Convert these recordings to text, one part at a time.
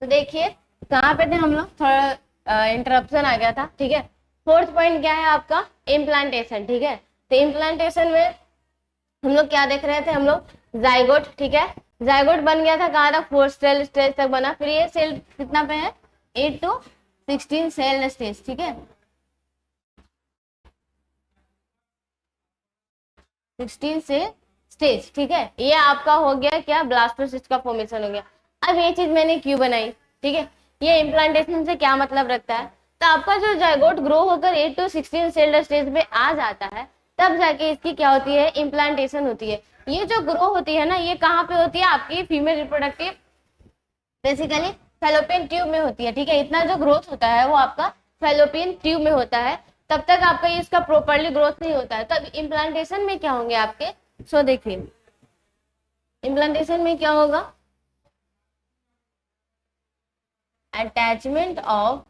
तो देखिए कहाँ पे थे हम लोग, थोड़ा इंटरप्शन आ गया था। ठीक है, फोर्थ पॉइंट क्या है आपका, इम्प्लांटेशन। ठीक है, तो इम्प्लांटेशन में हम लोग क्या देख रहे थे, हम लोग जाइगोट। ठीक है, जाइगोट बन गया था कहाँ तक, फोर्थ सेल स्टेज तक बना। फिर ये सेल कितना पे है, 8 to 16 सेल स्टेज। ठीक है, 16 से स्टेज। ठीक है, ये आपका हो गया क्या, ब्लास्टोसिस्ट का फॉर्मेशन हो गया। अब ये चीज मैंने क्यों बनाई, ठीक है, ये इम्प्लांटेशन से क्या मतलब रखता है। तो आपका जो जाइगोट ग्रो होकर 8 to 16 सेल स्टेज में आ जाता है, तब जाके इसकी क्या होती है, इम्प्लांटेशन होती है। ये जो ग्रो होती है ना, ये कहाँ पे होती है, आपकी female reproductive basically fallopian tube में होती है। ठीक है, इतना जो ग्रोथ होता है वो आपका फेलोपियन ट्यूब में होता है। तब तक आपका ये इसका प्रॉपरली ग्रोथ नहीं होता है। तब इम्प्लांटेशन में क्या होंगे आपके, सो देखिए इम्प्लांटेशन में क्या होगा, attachment of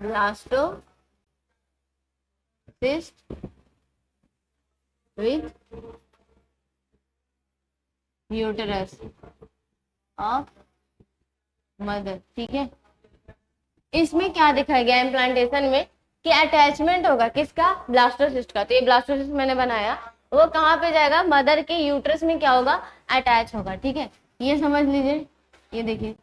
blastocyst with uterus of mother. ठीक है, इसमें क्या दिखाया गया इम्प्लांटेशन में कि अटैचमेंट होगा किसका, ब्लास्टोसिस्ट का। तो ये ब्लास्टोसिस्ट मैंने बनाया, वो कहाँ पे जाएगा, मदर के यूट्रस में क्या होगा, अटैच होगा। ठीक है, ये समझ लीजिए। ये देखिए,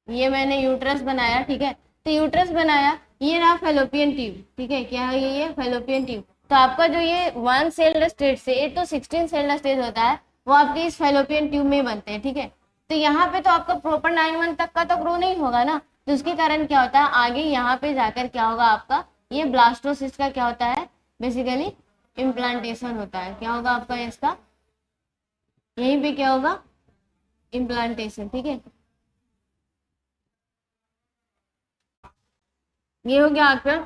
ये मैंने यूट्रस बनाया। ठीक है, तो यूट्रस बनाया, ये रहा फेलोपियन ट्यूब। ठीक है, क्या है ये फेलोपियन ट्यूब। तो आपका जो ये 1 सेल्ड स्टेज से 8 to 16 सेल्ड स्टेज होता है, वो आपके इस फेलोपियन ट्यूब में बनते हैं। ठीक है, तो यहाँ पे तो आपका प्रॉपर 9 मंथ तक का तो ग्रो नहीं होगा ना, तो उसके कारण क्या होता है, आगे यहाँ पे जाकर क्या होगा आपका, ये ब्लास्टोसिस्ट का क्या होता है, बेसिकली इम्प्लांटेशन होता है। क्या होगा आपका इसका, यहीं पे क्या होगा, इम्प्लांटेशन। ठीक है, ये हो गया आपका।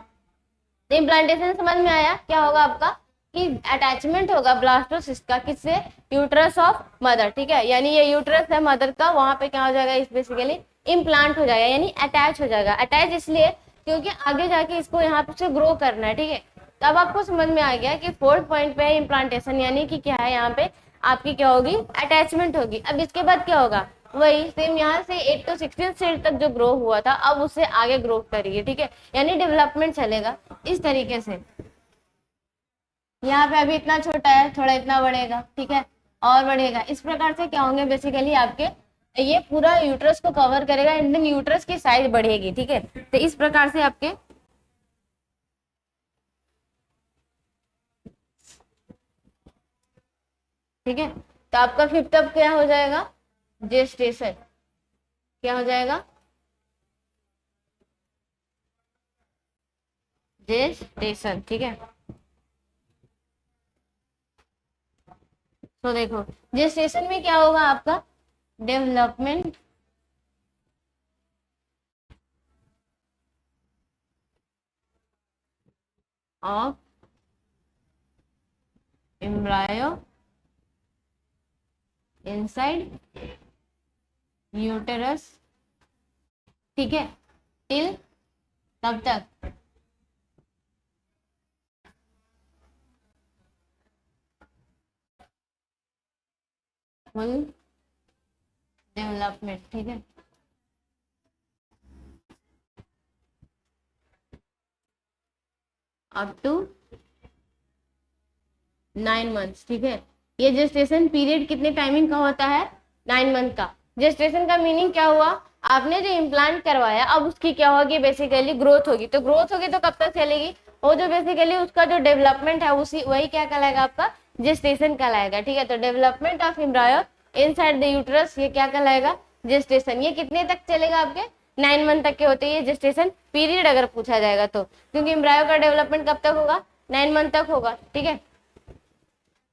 तो इम्प्लांटेशन समझ में आया, क्या होगा आपका कि अटैचमेंट होगा ब्लास्टोसिस्ट का किससे, यूट्रस ऑफ मदर। ठीक है, यानी ये यूट्रस है मदर का, वहां पे क्या हो जाएगा, इस बेसिकली इम्प्लांट हो जाएगा, यानी अटैच हो जाएगा। अटैच इसलिए क्योंकि आगे जाके इसको यहाँ पे ग्रो करना है। ठीक है, तो अब आपको समझ में आ गया कि फोर्थ पॉइंट पे है इम्प्लांटेशन, यानी कि क्या है, यहाँ पे आपकी क्या होगी, अटैचमेंट होगी। अब इसके बाद क्या होगा, वही सेम यहाँ से 8 to 16 सेल तक जो ग्रो हुआ था, अब उससे आगे ग्रो करिए। ठीक है, यानी डेवलपमेंट चलेगा इस तरीके से। यहाँ पे अभी इतना छोटा है, थोड़ा इतना बढ़ेगा। ठीक है, और बढ़ेगा। इस प्रकार से क्या होंगे, बेसिकली आपके ये पूरा यूट्रस को कवर करेगा, एंड देन यूट्रस की साइज बढ़ेगी। ठीक है, तो इस प्रकार से आपके, ठीक है, तो आपका फिफ्थ अब क्या हो जाएगा, जेस्टेशन। क्या हो जाएगा, जेस्टेशन। ठीक है, तो देखो जेस्टेशन में क्या होगा आपका, development of embryo inside uterus. ठीक है, टिल तब तक फुल डेवलपमेंट। ठीक है, अप टू 9 मंथ्स। ठीक है, ये जेस्टेशन पीरियड कितने टाइमिंग का होता है, 9 मंथ का। जेस्टेशन का मीनिंग क्या हुआ, आपने जो इम्प्लांट करवाया, अब उसकी क्या होगी, बेसिकली ग्रोथ होगी। तो ग्रोथ होगी तो कब तक चलेगी, वो जो बेसिकली उसका जो डेवलपमेंट है उसी वही क्या कहलाएगा, आपका जेस्टेशन कहलाएगा। ठीक है, तो development of embryo inside the uterus, ये क्या कहलाएगा, जेस्टेशन। ये कितने तक चलेगा, आपके 9 मंथ तक के होते हैं ये जेस्टेशन पीरियड, अगर पूछा जाएगा तो, क्योंकि एम्ब्रायो का डेवलपमेंट कब तक होगा, 9 मंथ तक होगा। ठीक है,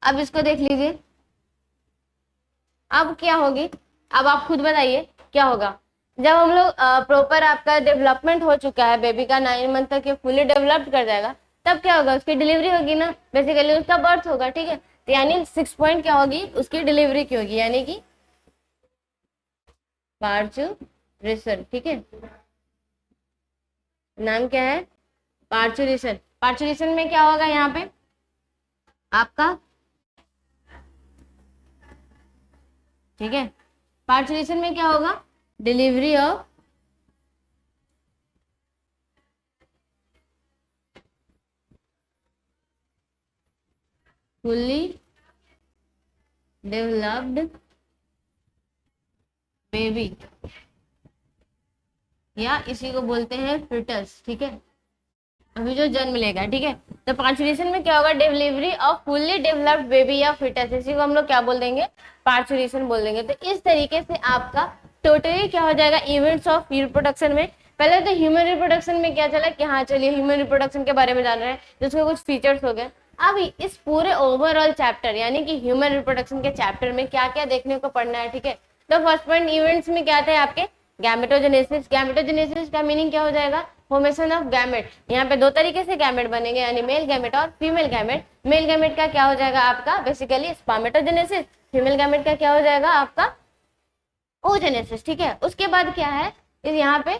अब इसको देख लीजिए, अब क्या होगी, अब आप खुद बताइए क्या होगा। जब हम लोग प्रॉपर आपका डेवलपमेंट हो चुका है, बेबी का 9 मंथ तक ये फुली डेवलप्ड कर जाएगा, तब क्या होगा, उसकी डिलीवरी होगी ना, बेसिकली उसका बर्थ होगा। ठीक है, तो यानी 6 पॉइंट क्या होगी, उसकी डिलीवरी की होगी, यानी कि पार्चुरेशन। ठीक है, नाम क्या है, पार्चुरेशन। पार्चुलेशन में क्या होगा यहाँ पे आपका, ठीक है, पार्चुलेशन में क्या होगा, delivery off fully developed baby, या इसी को बोलते हैं फिटस, ठीक है, अभी जो जन्म लेगा, ठीक है। तो पार्चुलेशन में क्या होगा, delivery off fully developed baby या फिटस, इसी को हम लोग क्या बोल देंगे, पार्चुलेशन बोल देंगे। तो इस तरीके से आपका टोटली क्या हो जाएगा, इवेंट्स ऑफ रिप्रोडक्शन में। पहले तो ह्यूमन रिप्रोडक्शन में क्या चला कि हाँ चलिए ह्यूमन रिप्रोडक्शन के बारे में जान रहे हैं, जिसके कुछ फीचर्स हो गए। अब इस पूरे ओवरऑल चैप्टर यानी कि ह्यूमन रिप्रोडक्शन के चैप्टर में क्या क्या देखने को पड़ना है, ठीक है। तो फर्स्ट पॉइंट, इवेंट्स में क्या थे आपके, गैमेटोजेनेसिस। गैमेटोजेनेसिस का मीनिंग क्या हो जाएगा, फॉर्मेशन ऑफ गैमेट। यहाँ पे दो तरीके से गैमेट बनेंगे, यानी मेल गैमेट और फीमेल गैमेट। मेल गैमेट का क्या हो जाएगा आपका बेसिकली स्पर्मेटोजेनेसिस, फीमेल गैमेट का क्या हो जाएगा आपका oogenesis, ठीक है। उसके बाद क्या है, इस यहाँ पे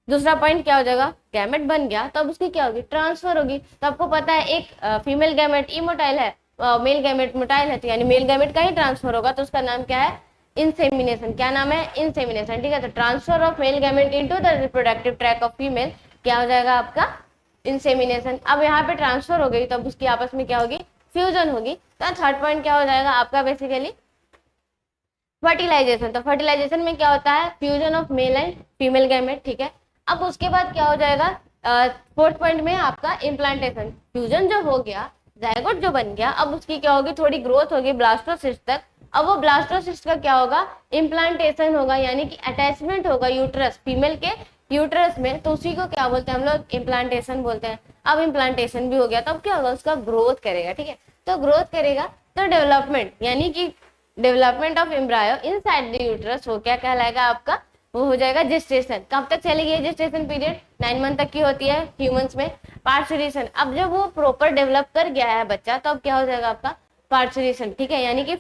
दूसरा पॉइंट क्या हो जाएगा, गैमेट बन गया तो अब उसकी क्या होगी, ट्रांसफर होगी। तो आपको पता है एक फीमेल गैमेट इमोटाइल है, मेल गैमेट मोटाइल है, तो यानी मेल गैमेट का ही ट्रांसफर होगा, तो उसका नाम क्या है, इंसेमिनेशन। क्या नाम है, इंसेमिनेशन, ठीक है। तो transfer of male gamete into the reproductive tract of female क्या हो जाएगा आपका, इंसेमिनेशन। अब यहाँ पे ट्रांसफर हो गई तो अब उसकी आपस में क्या होगी, फ्यूजन होगी। तो थर्ड पॉइंट क्या हो जाएगा आपका बेसिकली फर्टिलाइजेशन। तो फर्टिलाइजेशन में क्या होता है, fusion of male and female gamete, ठीक है। अब उसके बाद क्या हो जाएगा, फोर्थ पॉइंट में आपका इम्प्लांटेशन। फ्यूजन जो हो गया, जायगोट जो बन गया, अब उसकी क्या होगी, थोड़ी ग्रोथ होगी ब्लास्टोसिस्ट तक। अब वो ब्लास्टोसिस्ट का क्या होगा, इम्प्लांटेशन होगा, यानी कि अटैचमेंट होगा यूट्रस, फीमेल के यूट्रस में, तो उसी को क्या बोलते हैं हम लोग, इम्प्लांटेशन बोलते हैं। अब इम्प्लांटेशन भी हो गया, तब क्या होगा, उसका ग्रोथ करेगा, ठीक है। तो ग्रोथ करेगा तो डेवलपमेंट, यानी कि development of embryo inside the uterus, वो क्या कहलाएगा आपका, वो हो जाएगा जेस्टेशन। कब तक चलेगी जेस्टेशन पीरियड, 9 मंथ तक की होती है ह्यूमंस में। पार्चुलेशन, अब जब वो प्रॉपर डेवलप कर गया है बच्चा, तो अब क्या हो जाएगा आपका पार्चुलेशन, ठीक है, यानी कि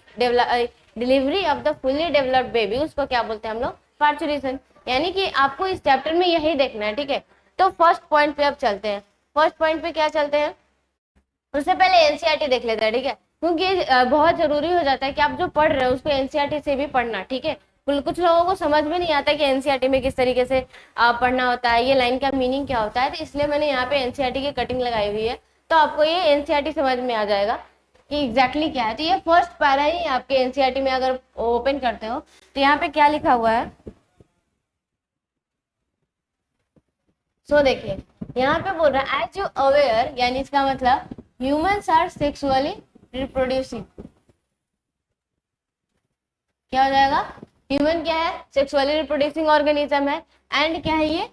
delivery of the fully developed baby, उसको क्या बोलते हैं हम लोग, पार्चुलेशन। यानी कि आपको इस चैप्टर में यही देखना है, ठीक है। तो फर्स्ट पॉइंट पे अब चलते हैं। फर्स्ट पॉइंट पे क्या चलते हैं, उससे पहले एनसीईआरटी देख लेते हैं, ठीक है, क्योंकि बहुत जरूरी हो जाता है कि आप जो पढ़ रहे हो उसको एनसीईआरटी से भी पढ़ना, ठीक है। कुछ लोगों को समझ में नहीं आता कि एनसीईआरटी में किस तरीके से पढ़ना होता है, ये लाइन का मीनिंग क्या होता है, तो इसलिए मैंने यहाँ पे एनसीईआरटी की कटिंग लगाई हुई है, तो आपको ये एनसीईआरटी समझ में आ जाएगा कि एग्जैक्टली क्या है। तो ये फर्स्ट पैरा ही आपके एनसीईआरटी में अगर ओपन करते हो तो यहाँ पे क्या लिखा हुआ है, सो देखिए यहाँ पे बोल रहा है एज यू अवेयर, यानी इसका मतलब ह्यूमंस आर सेक्सुअली रिप्रोड्यूसिंग। क्या हो जाएगा, ह्यूमन क्या है, सेक्सुअली रिप्रोड्यूसिंग ऑर्गेनिज्म है, एंड क्या है ये,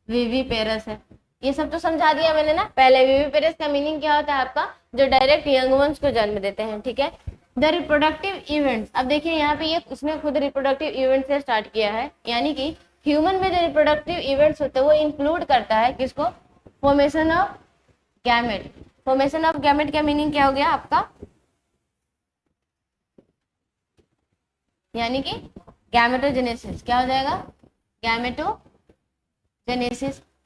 विविपेरस है। ये सब तो समझा दिया मैंने ना पहले। विविपेरस का मीनिंग क्या होता है आपका, जो डायरेक्ट यंग वंस को जन्म देते हैं, ठीक है। द रिप्रोडक्टिव इवेंट्स, अब देखिए यहाँ पे ये उसने खुद रिप्रोडक्टिव इवेंट से स्टार्ट किया है, यानी कि ह्यूमन में जो रिप्रोडक्टिव इवेंट्स होते हैं वो इंक्लूड करता है किसको, formation of gamete. Formation of gamete का मीनिंग क्या हो गया आपका, यानी कि गैमेटोजेनेसिस। क्या हो जाएगा, गैमेटोजेनेसिस,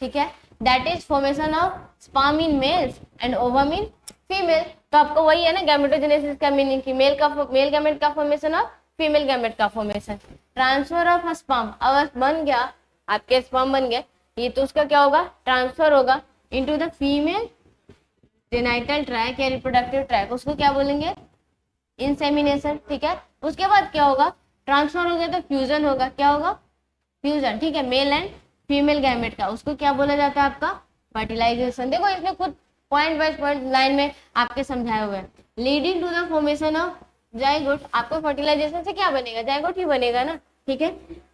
ठीक है। That is formation of sperm in males and ovum in female. तो आपको वही है ना गैमेटोजेनेसिस का मीनिंग कि मेल गैमेट का फॉर्मेशन और फीमेल गैमेट का फॉर्मेशन। ट्रांसफर ऑफ स्पर्म, अब बन गया आपके स्पर्म बन गए, ये तो उसका क्या होगा, ट्रांसफर होगा into the female genital tract या रिप्रोडक्टिव ट्रैक, उसको क्या बोलेंगे, इंसेमिनेशन, ठीक है। उसके बाद क्या होगा, ट्रांसफर हो गया तो फ्यूजन होगा, क्या होगा, फ्यूजन, ठीक है, मेल एंड फीमेल गैमेट का, उसको क्या बोला जाता है आपका, फर्टिलाइजेशन। देखो इसमें खुद पॉइंट बाय पॉइंट लाइन में आपके समझाए हुए हैं। Leading to the formation of zygote, आपको फर्टिलाइजेशन से क्या बनेगा, जाइगोट ही बनेगा ना, ठीक है।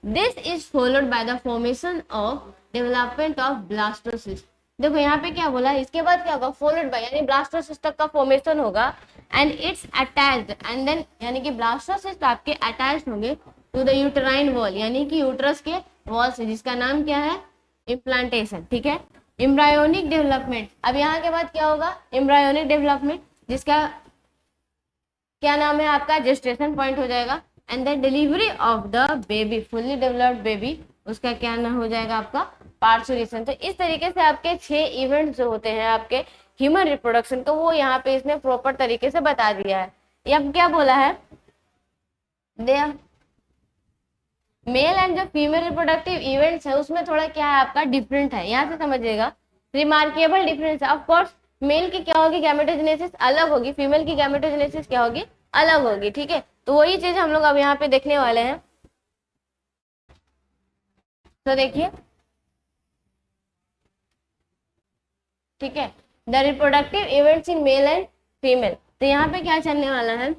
This is followed by the formation of development of blastocyst. देखो यहाँ पे क्या बोला, इसके बाद क्या होगा, फॉलोड बाय, यानी ब्लास्टोसिस्ट तक का फॉर्मेशन होगा, and it's attached, and then यानी कि ब्लास्टोसिस्ट आपके अटैच्ड होंगे टू द यूटेराइन वॉल, यानी कि यूट्रस के वॉल से, जिसका नाम क्या है, इम्प्लांटेशन, ठीक है। एम्ब्रायोनिक डेवलपमेंट, अब यहाँ के बाद क्या होगा, एम्ब्रायोनिक डेवलपमेंट, जिसका क्या नाम है आपका, जेस्टेशन पॉइंट हो जाएगा, and the delivery of the baby, fully developed baby, उसका क्या नाम हो जाएगा आपका, पार्चुरेशन। तो इस तरीके से आपके 6 इवेंट्स जो होते हैं आपके ह्यूमन रिप्रोडक्शन को, वो यहाँ पे इसने प्रॉपर तरीके से बता दिया है। ये अब क्या बोला है, दे मेल एंड जो फीमेल रिप्रोडक्टिव इवेंट्स है उसमें थोड़ा क्या है आपका डिफरेंट है, यहाँ से समझिएगा। रिमार्केबल डिफरेंस है। ऑफ कोर्स मेल की क्या होगी, गैमेटोजेनेसिस अलग होगी, फीमेल की गैमेटोजेनेसिस क्या होगी, अलग होगी, ठीक है। तो वही चीज हम लोग अब यहाँ पे देखने वाले हैं। तो देखिए, ठीक है, the reproductive events in male and female. तो यहाँ पे क्या चलने वाला है,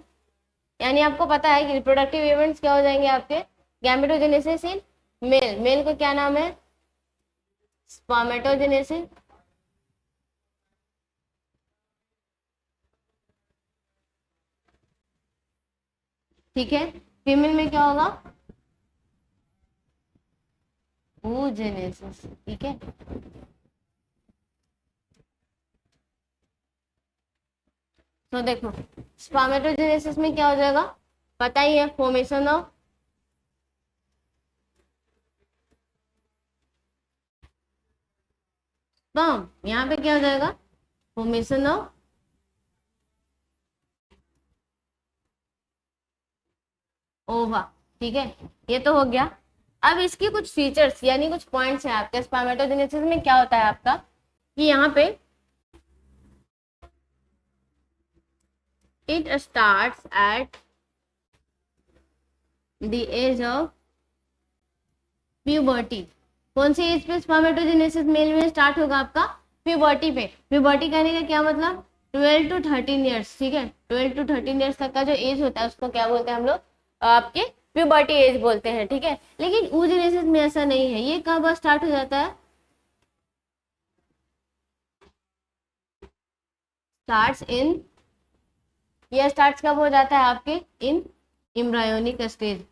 यानी आपको पता है कि रिप्रोडक्टिव इवेंट्स क्या हो जाएंगे आपके, गैमेटोजेनेसिस इन मेल, मेल को क्या नाम है, स्पर्मेटोजेनेसिस, ठीक है। फीमेल में क्या होगा, oogenesis, ठीक है। तो देखो स्पर्मेटोजेनेसिस में क्या हो जाएगा, पता ही है, फॉर्मेशन ऑफ स्पर्म, यहाँ पे क्या हो जाएगा, फॉर्मेशन ऑफ ओवा, ठीक है। ये तो हो गया। अब इसकी कुछ फीचर्स यानी कुछ पॉइंट्स हैं आपके स्पर्मेटोजेनेसिस में। क्या होता है आपका कि यहाँ पे it starts at the age of puberty. कौन सी एज पे स्पर्मेटोजेनेसिस मेल में स्टार्ट होगा आपका, प्यूबर्टी पे। प्यूबर्टी कहने का क्या मतलब, 12 to 13 ईयर्स, ठीक है। 12 to 13 ईयर्स तक का जो एज होता है उसको क्या बोलते हैं हम लोग, आपके प्यूबर्टी एज बोलते हैं, ठीक है। लेकिन oogenesis में ऐसा नहीं है। ये कब स्टार्ट हो जाता है, स्टार्ट्स इन, ये स्टार्ट्स कब हो जाता है आपके, इन एम्ब्रायोनिक स्टेज।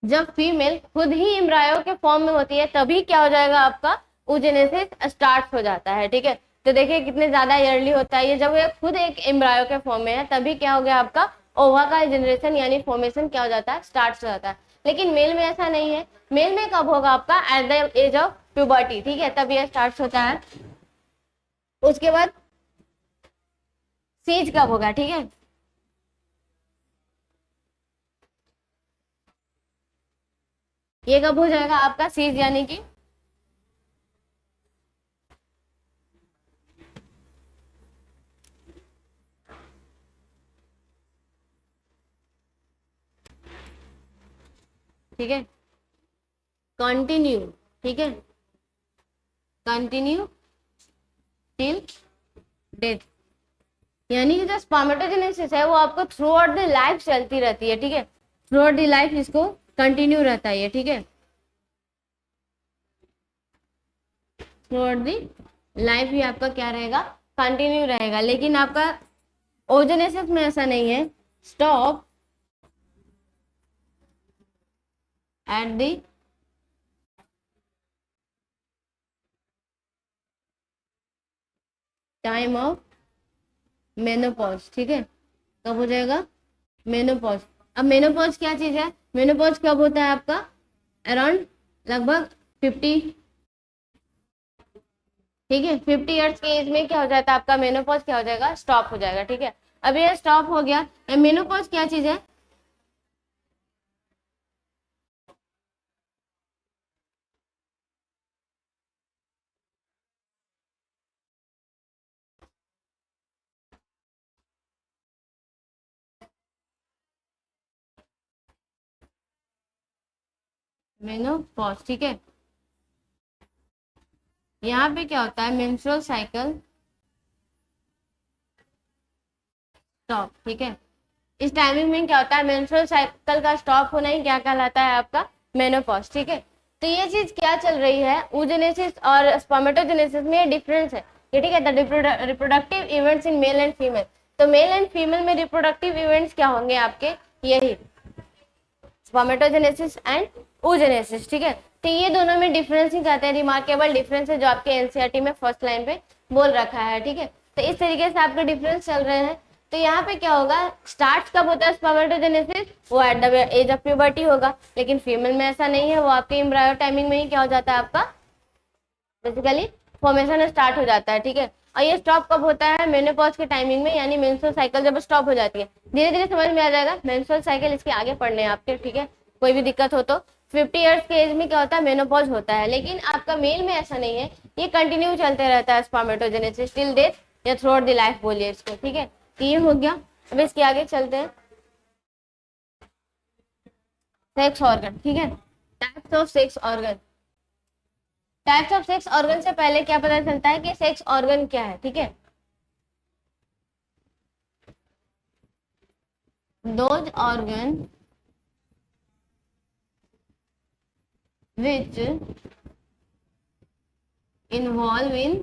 जब फीमेल खुद ही एम्ब्रायो के फॉर्म में होती है तभी क्या हो जाएगा आपका, oogenesis स्टार्ट हो जाता है, ठीक है। तो देखिए कितने ज्यादा ईयरली होता है ये, जब ये खुद एक एम्ब्रायो के फॉर्म में है तभी क्या हो गया आपका, ओवा का जनरेशन यानी फॉर्मेशन क्या हो जाता है, स्टार्ट हो जाता है। लेकिन मेल में ऐसा नहीं है। मेल में कब होगा आपका, at the age of puberty, ठीक है, तब ये स्टार्ट होता है। उसके बाद सीज कब होगा, ठीक है, ये कब हो जाएगा आपका सीज, यानी कि ठीक है, कंटिन्यू, ठीक है, कंटिन्यू टिल डेथ। यानी कि जो स्पर्मेटोजेनेसिस है वो आपको थ्रू आउट द लाइफ चलती रहती है, ठीक है, थ्रू आउट द लाइफ इसको कंटिन्यू रहता है ये, ठीक है, थ्रू आउट द लाइफ ही आपका क्या रहेगा, कंटिन्यू रहेगा। लेकिन आपका oogenesis में ऐसा नहीं है, stop at the time of menopause, ठीक है, कब हो जाएगा, मेनोपॉज। अब मेनोपॉज क्या चीज है, मेनोपॉज कब होता है आपका, अराउंड लगभग 50, ठीक है, 50 ईयर्स के एज में क्या हो जाता है आपका, मेनोपॉज क्या हो जाएगा, स्टॉप हो जाएगा, ठीक है। अब ये स्टॉप हो गया। मेनोपॉज क्या चीज है, मेनोपॉज, ठीक है। यहाँ पे क्या होता है, मेंस्ट्रुअल साइकिल स्टॉप, ठीक है। इस टाइमिंग में क्या होता है, मेंस्ट्रुअल साइकिल का स्टॉप होना ही क्या कहलाता है आपका, मेनोपॉज, ठीक है। तो ये चीज क्या चल रही है, oogenesis और स्पर्मेटोजेनेसिस में डिफरेंस है ये, ठीक है। The reproductive events in male and female. तो मेल एंड फीमेल में रिप्रोडक्टिव इवेंट्स क्या होंगे आपके, यही स्पर्मेटोजेनेसिस एंड oogenesis, ठीक है। तो ये दोनों में डिफरेंस ही कहते हैं, रिमार्केबल डिफरेंस है जो आपके एनसीईआरटी में फर्स्ट लाइन पे बोल रखा है, ठीक है। तो इस तरीके से आपके डिफरेंस चल रहे हैं। तो यहाँ पे क्या होगा, स्टार्ट कब होता है स्पर्मेटोजेनेसिस, वो at the age of puberty होगा, लेकिन फीमेल में ऐसा नहीं है, वो आपके एम्ब्रायो टाइमिंग में ही क्या हो जाता है, आपका बेसिकली फॉर्मेशन स्टार्ट हो जाता है। ठीक है, और ये स्टॉप कब होता है, मेनोपॉज के टाइमिंग में, यानी मेंस्ट्रुअल साइकिल जब स्टॉप हो जाती है। धीरे धीरे समझ में आ जाएगा, मेंस्ट्रुअल साइकिल इसके आगे पढ़ने हैं आपके। ठीक है, कोई भी दिक्कत हो तो 50 ईयर्स के एज में क्या होता है, मेनोपॉज होता है, लेकिन आपका मेल में ऐसा नहीं है, ये कंटिन्यू चलते रहता है स्पर्मेटोजेनेसिस टिल डेथ या थ्रू आउट द लाइफ बोलिए इसको। ठीक है, तो ये हो गया। अब इसके आगे चलते हैं, सेक्स ऑर्गन। ठीक है, types of sex organ. Types of sex organ से पहले क्या पता चलता है कि सेक्स ऑर्गन क्या है। ठीक है, those organ which involve in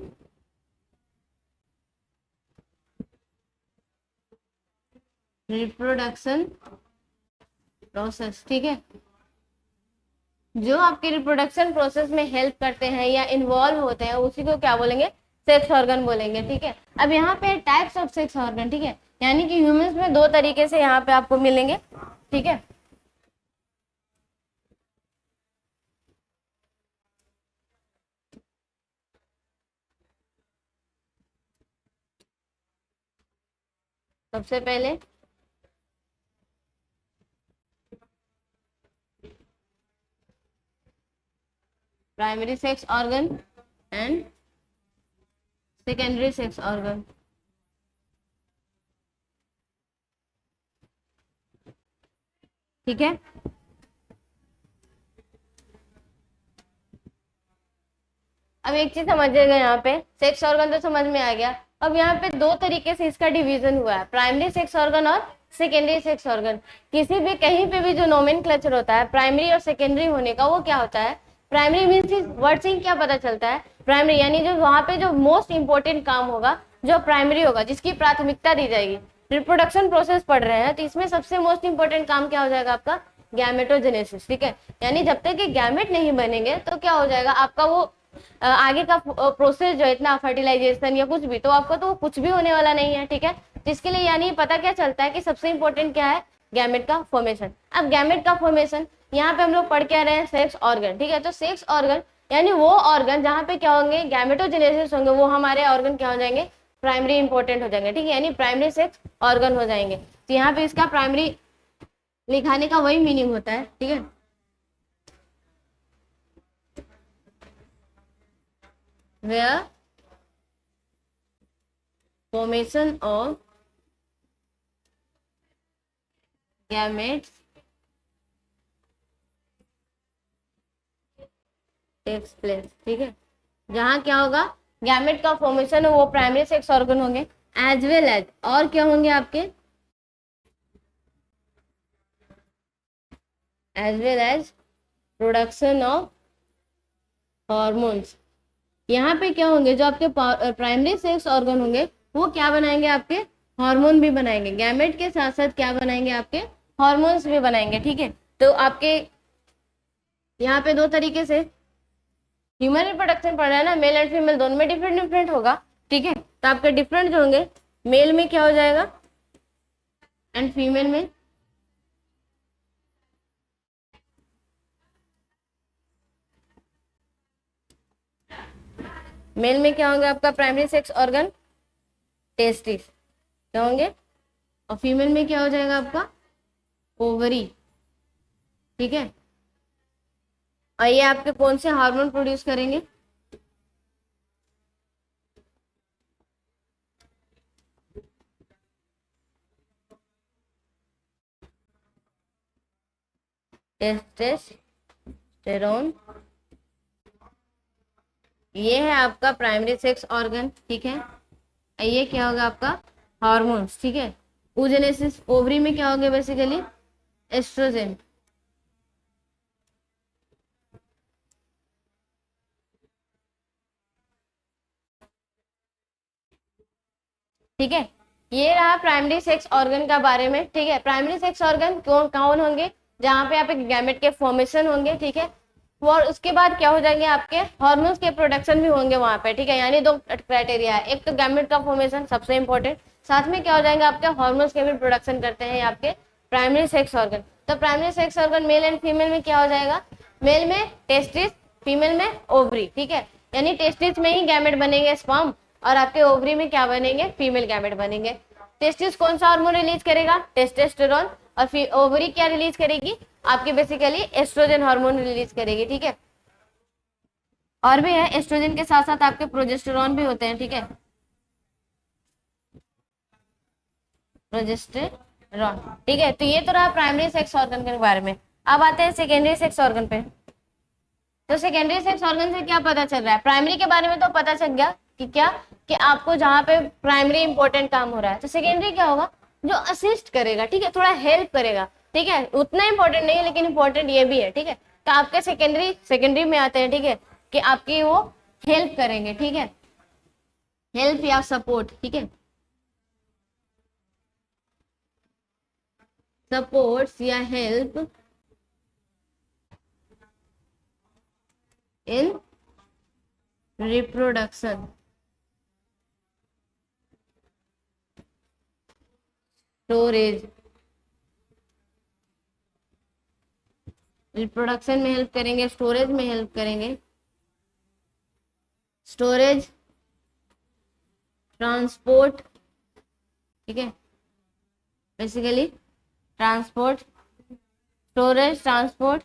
reproduction process. ठीक है, जो आपके रिप्रोडक्शन प्रोसेस में हेल्प करते हैं या इन्वॉल्व होते हैं, उसी को क्या बोलेंगे, सेक्स ऑर्गन बोलेंगे। ठीक है, अब यहाँ पे टाइप्स ऑफ सेक्स ऑर्गन। ठीक है, यानी कि ह्यूमंस में दो तरीके से यहाँ पे आपको मिलेंगे। ठीक है, सबसे पहले primary sex organ and secondary sex organ. ठीक है, अब एक चीज समझिएगा, यहाँ पे सेक्स ऑर्गन तो समझ में आ गया। अब यहाँ पे दो तरीके से इसका डिवीजन हुआ है, प्राइमरी सेक्स ऑर्गन और सेकेंडरी सेक्स ऑर्गन। किसी भी कहीं पे भी जो नोमेनक्लेचर होता है प्राइमरी और सेकेंडरी होने का, वो क्या होता है, प्राइमरी मीन्स वर्ड से क्या पता चलता है, प्राइमरी यानी जो वहाँ पे जो मोस्ट इंपॉर्टेंट काम होगा जो प्राइमरी होगा, जिसकी प्राथमिकता दी जाएगी। रिप्रोडक्शन प्रोसेस पढ़ रहे हैं तो इसमें सबसे मोस्ट इंपॉर्टेंट काम क्या हो जाएगा, आपका गैमेटोजेनेसिस। ठीक है, यानी जब तक कि गैमेट नहीं बनेंगे तो क्या हो जाएगा, आपका वो आगे का प्रोसेस जो है, इतना फर्टिलाइजेशन या कुछ भी, तो आपका तो कुछ भी होने वाला नहीं है। ठीक है, तो इसके लिए यानी पता क्या चलता है कि सबसे इंपॉर्टेंट क्या है, गैमेट का फॉर्मेशन। अब गैमेट का फॉर्मेशन यहाँ पे हम लोग पढ़ के रहे हैं, सेक्स ऑर्गन। ठीक है, तो सेक्स ऑर्गन यानी वो ऑर्गन जहाँ पे क्या होंगे, गैमेटोजेनेसिस होंगे, वो हमारे ऑर्गन क्या हो जाएंगे, प्राइमरी इंपॉर्टेंट हो जाएंगे। ठीक है, यानी प्राइमरी सेक्स ऑर्गन हो जाएंगे। तो यहाँ पे इसका प्राइमरी लिखाने का वही मीनिंग होता है। ठीक है, where formation of gametes takes place। ठीक है, जहाँ क्या होगा, गैमेट का फॉर्मेशन है, वो प्राइमरी सेक्स ऑर्गन होंगे, एज वेल एज और क्या होंगे आपके, as well as production of hormones. यहाँ पे क्या होंगे, जो आपके प्राइमरी सेक्स ऑर्गन होंगे वो क्या बनाएंगे, आपके हार्मोन भी बनाएंगे, गैमेट के साथ साथ क्या बनाएंगे, आपके हार्मोन्स भी बनाएंगे। ठीक है, तो आपके यहाँ पे दो तरीके से ह्यूमन रिप्रोडक्शन पढ़ रहा है ना, मेल एंड फीमेल दोनों में डिफरेंट डिफरेंट होगा। ठीक है, तो आपके डिफरेंट जो होंगे, मेल में क्या हो जाएगा एंड फीमेल में मेल में क्या होंगे, आपका प्राइमरी सेक्स ऑर्गन टेस्टिस क्या होंगे, और फीमेल में क्या हो जाएगा, आपका ओवरी। ठीक है, और ये आपके कौन से हार्मोन प्रोड्यूस करेंगे, टेस्टेस्टेरोन। ये है आपका प्राइमरी सेक्स ऑर्गन। ठीक है, ये क्या होगा, आपका हार्मोन्स। ठीक है, oogenesis ओवरी में क्या होगा, बेसिकली एस्ट्रोजन। ठीक है, ये रहा प्राइमरी सेक्स ऑर्गन का बारे में। ठीक है, प्राइमरी सेक्स ऑर्गन कौन कौन होंगे, जहाँ पे आप एक गैमेट के फॉर्मेशन होंगे। ठीक है, और उसके बाद क्या हो जाएंगे आपके हार्मोन्स के प्रोडक्शन भी होंगे वहां पे, ठीक है। यानी दो क्राइटेरिया है, एक तो गैमेट का फॉर्मेशन सबसे इंपॉर्टेंट, साथ में क्या हो जाएंगे आपके हार्मोन्स के भी प्रोडक्शन करते हैं आपके प्राइमरी सेक्स ऑर्गन। तो primary sex organ male and female में क्या हो जाएगा, मेल में टेस्टिस, फीमेल में ओवरी, ठीक है। यानी टेस्टिस में ही गैमेट बनेंगे स्पर्म, और आपके ओवरी में क्या बनेंगे, फीमेल गैमेट बनेंगे। टेस्टिस कौन सा हार्मोन रिलीज करेगा, टेस्टोस्टेरोन, और ओवरी क्या रिलीज करेगी आपकी, बेसिकली एस्ट्रोजन हार्मोन रिलीज करेगी, ठीक है। और भी है, एस्ट्रोजन के साथ साथ आपके प्रोजेस्टेरॉन भी होते हैं, ठीक है, प्रोजेस्टेरॉन, ठीक है। तो ये तो रहा प्राइमरी सेक्स ऑर्गन के बारे में। अब आते हैं सेकेंडरी सेक्स ऑर्गन पे। तो सेकेंडरी सेक्स ऑर्गन से क्या पता चल रहा है, प्राइमरी के बारे में तो पता चल गया कि क्या, कि आपको जहाँ पे प्राइमरी इंपॉर्टेंट काम हो रहा है, तो सेकेंडरी क्या होगा, जो असिस्ट करेगा, ठीक है, थोड़ा हेल्प करेगा, ठीक है। उतना इंपॉर्टेंट नहीं है लेकिन इंपॉर्टेंट ये भी है, ठीक है। तो आपके सेकेंडरी में आते हैं, ठीक है, कि आपकी वो हेल्प करेंगे, ठीक है, हेल्प या सपोर्ट, ठीक है, सपोर्ट्स या help in reproduction, storage, reproduction में हेल्प करेंगे, स्टोरेज में हेल्प करेंगे, स्टोरेज, ट्रांसपोर्ट, ठीक है, basically transport, storage, transport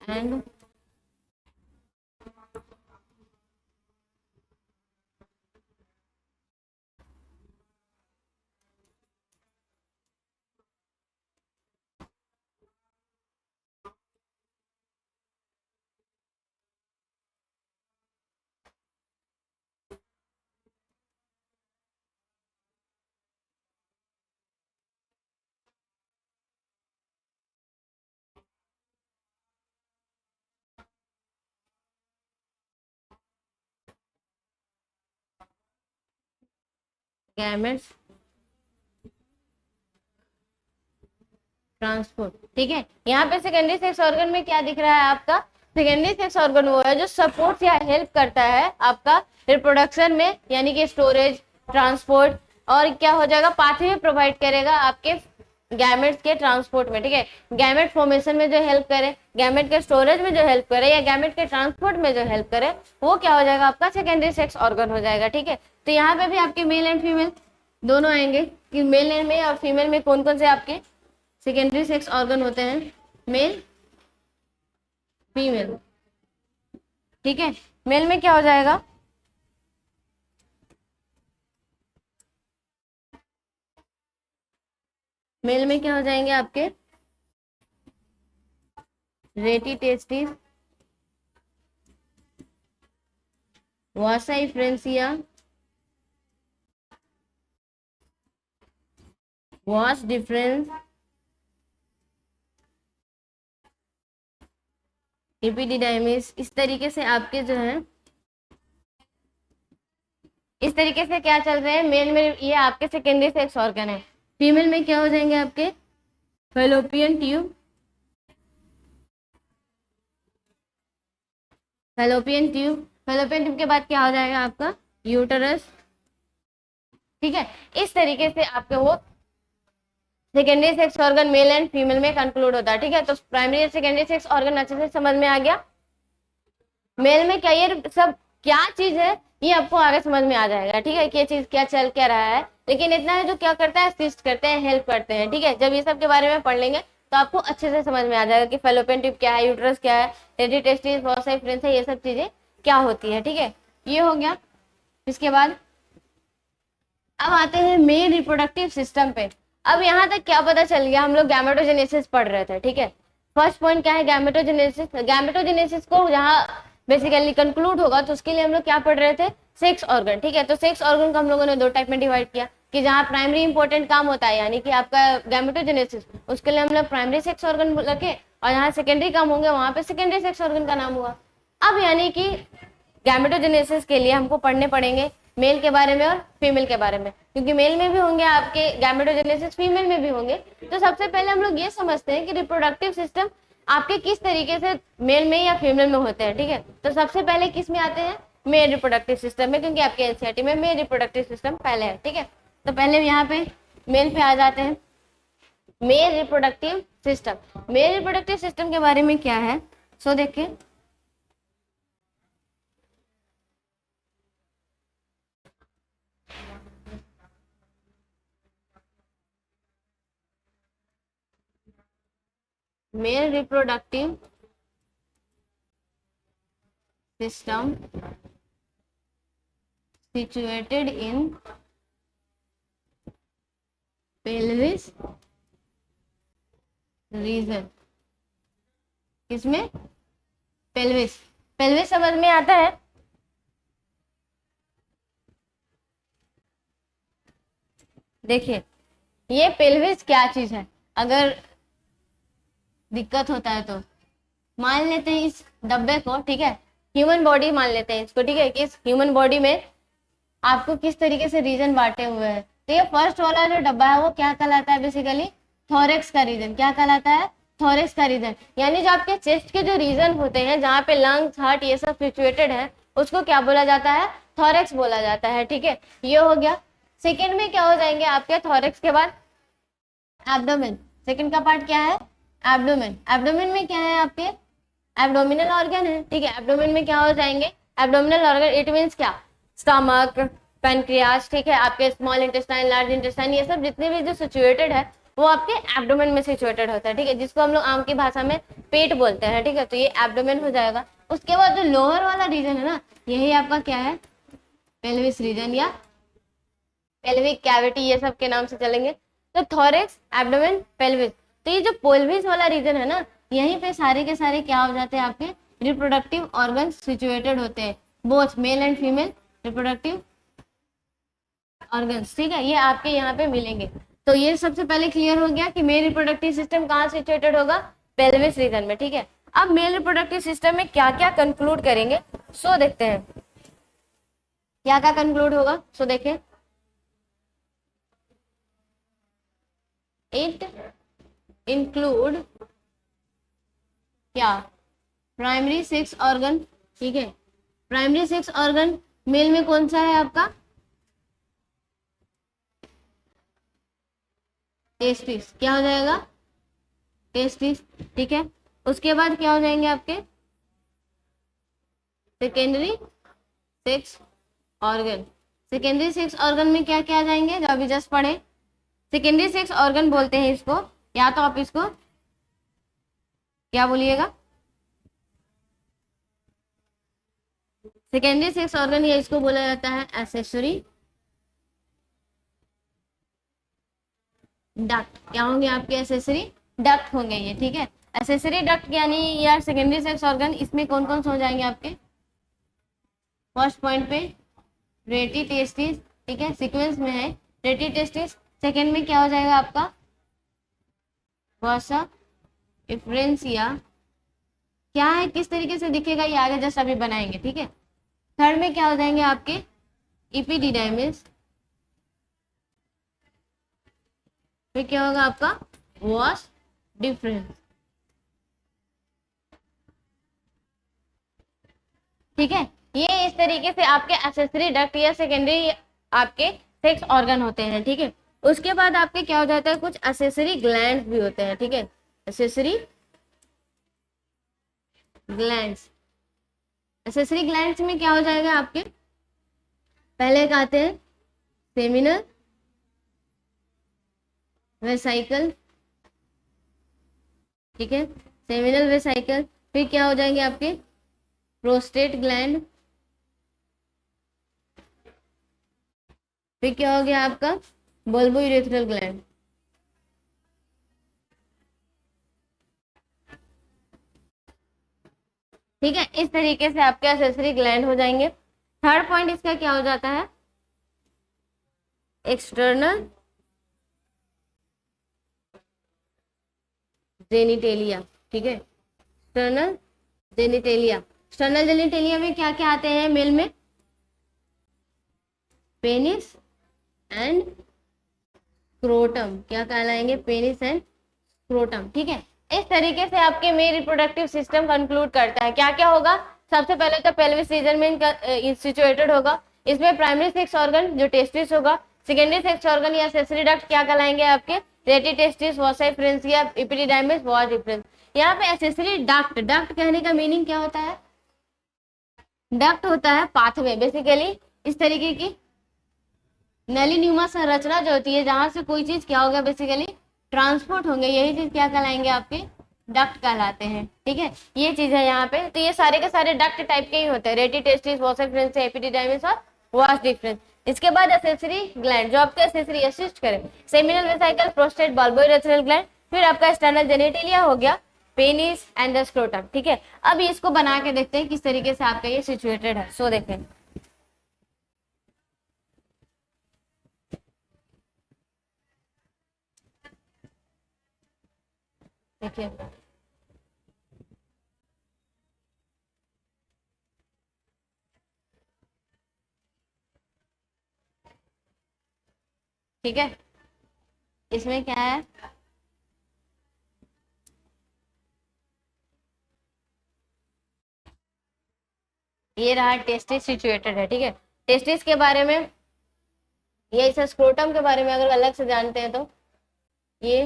and gametes transport, ठीक है। यहाँ पे सेकेंडरी सेक्स ऑर्गन में क्या दिख रहा है आपका, सेकेंडरी सेक्स ऑर्गन वो है जो सपोर्ट या हेल्प करता है आपका रिप्रोडक्शन में, यानी कि स्टोरेज, ट्रांसपोर्ट, और क्या हो जाएगा, पाथवे प्रोवाइड करेगा आपके गैमेट्स के ट्रांसपोर्ट में, ठीक है। गैमेट फॉर्मेशन में जो हेल्प करे, गैमेट के स्टोरेज में जो हेल्प करे, या गैमेट के ट्रांसपोर्ट में जो हेल्प करे, वो क्या हो जाएगा आपका सेकेंडरी सेक्स ऑर्गन हो जाएगा, ठीक है। तो यहाँ पे भी आपके मेल एंड फीमेल दोनों आएंगे, कि मेल में और फीमेल में कौन कौन से आपके सेकेंडरी सेक्स ऑर्गन होते हैं, मेल, फीमेल, ठीक है। मेल में क्या हो जाएगा, मेल में क्या हो जाएंगे आपके रेटी टेस्टिस, वासा फ्रेंसिया, वास डिफरेंस, एपिडिडाइमिस, इस तरीके से आपके जो है, इस तरीके से क्या चल रहे हैं, मेल में ये आपके सेकेंडरी सेक्स ऑर्गन है। फीमेल में क्या हो जाएंगे आपके fallopian tube, fallopian tube, fallopian tube के बाद क्या हो जाएगा आपका यूटरस, ठीक है। इस तरीके से आपके वो secondary sex organ male and female में कंक्लूड होता है, ठीक है। तो प्राइमरी और सेकेंडरी सेक्स ऑर्गन अच्छे से समझ में आ गया। मेल में क्या ये सब क्या चीज है ये आपको आगे समझ में आ जाएगा, ठीक है, कि ये चीज क्या चल क्या रहा है, लेकिन इतना है जो क्या करता है, असिस्ट करते हैं, हेल्प करते हैं, ठीक है। जब ये सब के बारे में पढ़ लेंगे तो आपको अच्छे से समझ में आ जाएगा कि फैलोपियन ट्यूब क्या है, यूट्रस क्या है, रेडी टेस्टिस, वॉसा फ्रेंसिया, ये सब चीजें क्या होती है, ठीक है। ये हो गया। इसके बाद अब आते हैं मेन रिप्रोडक्टिव सिस्टम पे। अब यहाँ तक क्या पता चल गया, हम लोग गैमेटोजेनेसिस पढ़ रहे थे, ठीक है। फर्स्ट पॉइंट क्या है, गैमेटोजेनेसिस। गैमेटोजेनेसिस को जहाँ बेसिकली कंक्लूड होगा तो उसके लिए हम लोग क्या पढ़ रहे थे, सेक्स ऑर्गन, ठीक है। तो सेक्स ऑर्गन को हम लोगों ने दो टाइप में डिवाइड किया, कि जहाँ प्राइमरी इंपॉर्टेंट काम होता है यानी कि आपका गैमेटोजेनेसिस, उसके लिए हम लोग प्राइमरी सेक्स ऑर्गन रखे, और जहाँ सेकेंडरी काम होंगे वहां पे सेकेंडरी सेक्स ऑर्गन का नाम हुआ। अब यानी कि गैमेटोजेनेसिस के लिए हमको पढ़ने पड़ेंगे मेल के बारे में और फीमेल के बारे में, क्योंकि मेल में भी होंगे आपके गैमेटोजेनेसिस, फीमेल में भी होंगे। तो सबसे पहले हम लोग ये समझते हैं कि रिप्रोडक्टिव सिस्टम आपके किस तरीके से मेल में या फीमेल में होते हैं, ठीक है। तो सबसे पहले किस में आते हैं, मेल रिप्रोडक्टिव सिस्टम में, क्योंकि आपके एनसीईआरटी में मेल रिप्रोडक्टिव सिस्टम पहले है, ठीक है। तो पहले यहाँ पे मेल पे आ जाते हैं। Male reproductive system, male reproductive system के बारे में क्या है, सो देखिए। Male reproductive system situated in pelvis region। किसमें, पेल्विस, पेल्विस समझ में आता है। देखिए ये पेल्विस क्या चीज है, अगर दिक्कत होता है तो मान लेते हैं इस डब्बे को, ठीक है, ह्यूमन बॉडी मान लेते हैं इसको, ठीक है, कि इस ह्यूमन बॉडी में आपको किस तरीके से रीजन बांटे हुए हैं। तो ये फर्स्ट वाला जो डब्बा है वो क्या कहलाता है, बेसिकली थोरेक्स का रीजन। क्या कहलाता है, थोरेक्स का रीजन, यानी जो आपके चेस्ट के जो रीजन होते हैं जहाँ पे लंग्स, हार्ट ये सब सिचुएटेड है, उसको क्या बोला जाता है, थोरेक्स बोला जाता है, ठीक है। ये हो गया। सेकेंड में क्या हो जाएंगे आपके, थोरेक्स के बाद एब्डोमेन। सेकेंड का पार्ट क्या है, एब्डोमेन। एब्डोमेन में क्या है आपके, एब्डोमिनल ऑर्गन है, ठीक है। एब्डोमेन में क्या हो जाएंगे, एब्डोमिनल ऑर्गन, इट मीन्स क्या, स्टमक, पेनक्रियास, ठीक है, आपके स्मॉल इंटेस्टाइन, लार्ज इंटेस्टाइन, ये सब जितने भी जो सिचुएटेड है वो आपके एब्डोमेन में सिचुएटेड होता है, ठीक है, जिसको हम लोग आम की भाषा में पेट बोलते हैं, ठीक है। तो ये एब्डोमेन हो जाएगा। उसके बाद जो लोअर वाला रीजन है ना, यही आपका क्या है, पेल्विस रीजन या पेल्विक कैविटी, ये सब के नाम से चलेंगे। तो थोरेक्स, एब्डोमेन, पेल्विस। तो ये जो पेल्विस वाला रीजन है ना, यहीं पे सारे के सारे क्या हो जाते हैं, आपके रिप्रोडक्टिव ऑर्गन सिचुएटेड होते हैं, both male and female reproductive organs, ठीक है, ये आपके यहाँ पे मिलेंगे। तो ये सबसे पहले क्लियर हो गया कि मेल रिप्रोडक्टिव सिस्टम कहाँ सिचुएटेड होगा, पेल्विस रीजन में, ठीक है। अब मेल रिप्रोडक्टिव सिस्टम में क्या क्या कंक्लूड करेंगे, सो देखते हैं क्या क्या कंक्लूड होगा। सो देखें, इट इंक्लूड क्या, प्राइमरी सेक्स ऑर्गन, ठीक है। प्राइमरी सेक्स ऑर्गन मेल में कौन सा है आपका, टेस्टिस, क्या हो जाएगा, टेस्टिस, ठीक है। उसके बाद क्या हो जाएंगे आपके secondary sex organ. Secondary sex organ में क्या क्या आ जाएंगे, जो अभी जस्ट पढ़े, सेकेंडरी सेक्स ऑर्गन बोलते हैं इसको, या तो आप इसको क्या बोलिएगा, सेकेंडरी सेक्स ऑर्गन, या इसको बोला जाता है एसेसरी डक्ट। क्या होंगे आपके, एसेसरी डक्ट होंगे ये, ठीक है। एसेसरी डक्ट यानी या सेकेंडरी सेक्स ऑर्गन, इसमें कौन कौन से हो जाएंगे आपके, फर्स्ट पॉइंट पे रेटी टेस्टिस, ठीक है, सीक्वेंस में है रेटी टेस्टिस। सेकेंड में क्या हो जाएगा आपका वर्सा इफ्रेंसिया, क्या है, किस तरीके से दिखेगा ये आगे जस्ट अभी बनाएंगे, ठीक है। थर्ड में क्या हो जाएंगे आपके इपिडिडाइमिस, फिर क्या होगा आपका वॉश डिफरेंस, ठीक है। ये इस तरीके से आपके एक्सेसरी डक्ट या सेकेंडरी आपके सेक्स ऑर्गन होते हैं, ठीक है। उसके बाद आपके क्या हो जाता है, कुछ एक्सेसरी ग्लैंड्स भी होते हैं, ठीक है, एक्सेसरी ग्लैंड्स। एक्सेसरी ग्लैंड्स में क्या हो जाएगा आपके, पहले आते हैं सेमिनल वेसाइकल, ठीक है, सेमिनल वेसाइकल। फिर क्या हो जाएंगे आपके प्रोस्टेट ग्लैंड, फिर क्या हो गया आपका बल्बो यूरेथ्रल ग्लैंड, ठीक है। इस तरीके से आपके एक्सेसरी ग्लैंड हो जाएंगे। थर्ड पॉइंट इसका क्या हो जाता है, एक्सटर्नल जेनिटेलिया, ठीक है, एक्सटर्नल जेनिटेलिया। एक्सटर्नल जेनिटेलिया में क्या क्या आते हैं मेल में, पेनिस एंड स्क्रोटम, क्या कहलाएंगे, पेनिस एंड स्क्रोटम, ठीक है। इस तरीके से आपके मेल रिप्रोडक्टिव सिस्टम कंक्लूड करता है। क्या क्या होगा, सबसे पहले तो पेल्विस रीजन में सिचुएटेड होगा, इसमें प्राइमरी सेक्स ऑर्गन जो टेस्टिस होगा, सेकेंडरी सेक्स ऑर्गन या सेक्सरी डक्ट क्या कहलाएंगे आपके, रेटी टेस्टिस, वॉसाई फ्रेंसिया, एपिडिडाइमिस, वॉज डिफरेंस। यहाँ पे एक्सेसरी डक्ट, डक्ट कहने का मीनिंग क्या होता है, डक्ट होता है पाथवे, बेसिकली इस तरीके की नली न्यूमा संरचना जो होती है जहां से कोई चीज क्या होगा, बेसिकली ट्रांसपोर्ट होंगे, यही चीज क्या कहलाएंगे आपके, डक्ट कहलाते हैं, ठीक है। ये चीज है यहाँ पे, तो ये सारे के सारे डक्ट टाइप के ही होते हैं, रेटी टेस्टिस, वॉसा फ्रेंसिया, एपिडिडाइमिस और वास डिफरेंस। इसके बाद एसेसरी ग्लैंड जो आपके एसेसरी असिस्ट करे, सेमिनल वेसिकल, प्रोस्टेट, बल्बोइरेथ्रल ग्लैंड, फिर आपका एक्सटर्नल जेनिटलिया हो गया, पेनिस एंड द स्क्रोटम, ठीक है। अब इसको बना के देखते हैं किस तरीके से आपका ये सिचुएटेड है। सो देखें, देखिए ठीक है, इसमें क्या है, ये रहा टेस्टिस सिचुएटेड है, ठीक है। टेस्टिस के बारे में, ये इस स्क्रोटम के बारे में अगर अलग से जानते हैं तो ये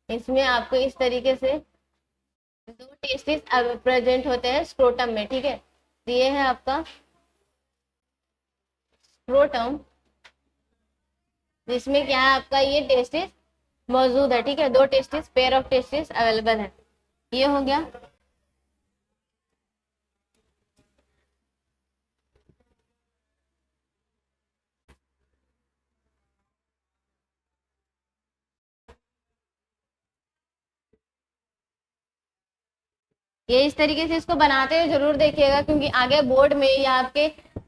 इसमें आपको इस तरीके से दो टेस्टिस प्रेजेंट होते हैं स्क्रोटम में, ठीक है। तो ये है आपका स्क्रोटम, जिसमें क्या है आपका ये टेस्टिस मौजूद है, ठीक है, दो testis, pair of testis available है, ये हो गया। ये इस तरीके से इसको बनाते हुए जरूर देखिएगा, क्योंकि आगे बोर्ड में या आपके